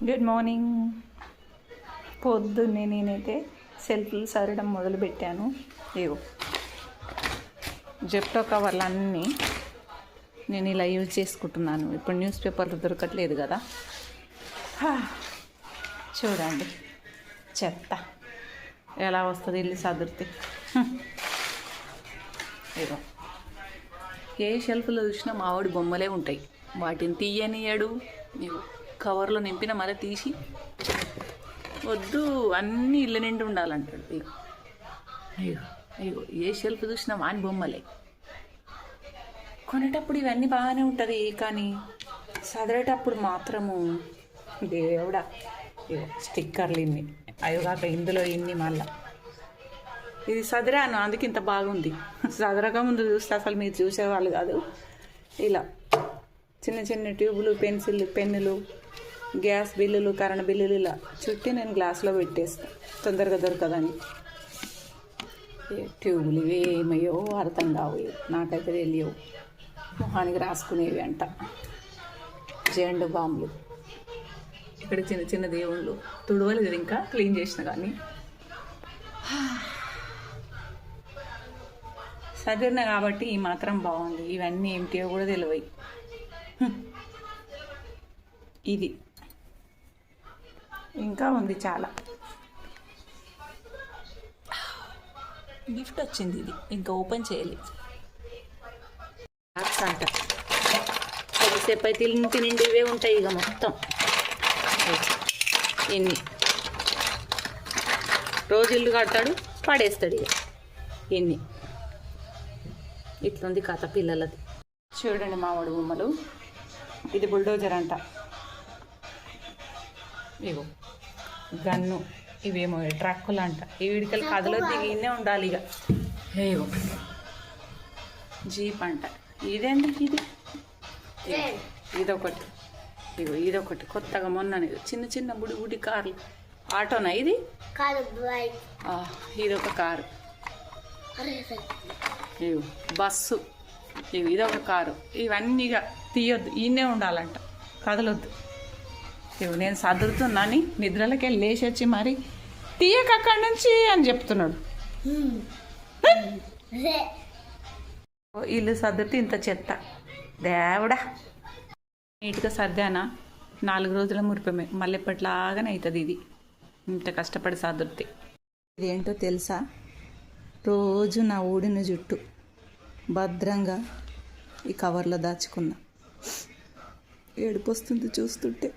Good morning. పొద్దున్నే నేనైతే సెల్ఫ్లు సరడం మొదలుపెట్టాను. ఏవో జెప్టో కవర్లన్నీ నేను ఇలా యూజ్ చేసుకుంటున్నాను. ఇప్పుడు న్యూస్ పేపర్లు దొరకట్లేదు కదా. చూడండి చెత్త ఎలా వస్తుంది ఇల్లు సదురితే. ఏదో ఏ షెల్ఫ్లో చూసినా మావాడి బొమ్మలే ఉంటాయి. వాటిని తీయనియడు. నీవు కవర్లో నింపిన మళ్ళీ తీసి వద్దు అన్నీ ఇళ్ళ నిండి ఉండాలంటాడు. ఇగో అయ్యో అయ్యో ఏ షెల్ఫ్ చూసినా వాని బొమ్మలే. కొనేటప్పుడు ఇవన్నీ బాగానే ఉంటుంది, కానీ చదివేటప్పుడు మాత్రము దేవుడా ఇగో స్టిక్కర్లు ఇన్ని అయ్యోగాక ఇందులో ఇన్ని మళ్ళా ఇది చదిరాను అందుకు ఇంత బాగుంది. చదరక ముందు చూస్తే అసలు మీరు చూసేవాళ్ళు కాదు. ఇలా చిన్న చిన్న ట్యూబులు, పెన్సిల్, పెన్నులు, గ్యాస్ బిల్లులు, కరెంట్ బిల్లులు ఇలా చుట్టి నేను గ్లాస్లో పెట్టేస్తాను తొందరగా దొరకదని. ట్యూబులు ఇవేమయ్యో అర్థం కావు, నాకైతే తెలియవు. మొహానికి రాసుకునేవి అంట. జెండు బాంబులు, ఇక్కడ చిన్న చిన్న దేవుళ్ళు తుడవలేదు, ఇంకా క్లీన్ చేసిన కానీ సదిరిన కాబట్టి ఈ మాత్రం బాగుంది. ఇవన్నీ ఏమిటో కూడా తెలియవు. ఇది ఇంకా ఉంది చాలా. గిఫ్ట్ వచ్చింది, ఇది ఇంకా ఓపెన్ చేయలేదు. బాక్స్ అంట కొద్దిసేపు అయితే ఇంటి నిండి ఇవే ఉంటాయి. ఇక మొత్తం ఇన్ని రోజు ఇల్లు కడతాడు పడేస్తాడు. ఇక ఇన్ని ఇట్లుంది కథ పిల్లలది. చూడండి మావాడు బొమ్మలు. ఇది బుల్డోజర్ అంట. ఇగో గన్ను, ఇవేమో ట్రక్కులు అంట. ఈ విడికలు కథలో దిగినే ఉండాలి. ఇక ఏవో జీప్ అంట. ఇదేందుకు ఇది? ఇదొకటి. ఇగో ఇదొకటి కొత్తగా మొన్న చిన్న చిన్న బుడి బుడి కార్లు. ఆటోనా ఇది? ఇదొక కారు. ఇగో బస్సు. ఇదొక కారు. ఇవన్నీ ఇక తీయొద్దు, ఈయనే ఉండాలంట, కదలొద్దు. ఇవి నేను సదురుతున్నాను, నిద్రలకి వెళ్ళి లేచి వచ్చి మరి తీయక అక్కడి నుంచి అని చెప్తున్నాడు. ఇల్లు సర్దితే ఇంత చెత్త దేవుడా. నీట్గా సర్దానా 4 రోజుల మురిపమే, మళ్ళీ ఎప్పటిలాగానే అవుతుంది. ఇది ఇంత కష్టపడి సర్దితే. ఇదేంటో తెలుసా? రోజు నా ఊడిన జుట్టు భద్రంగా ఈ కవర్లో దాచుకున్నా. ఏడుపు వస్తుంది చూస్తుంటే.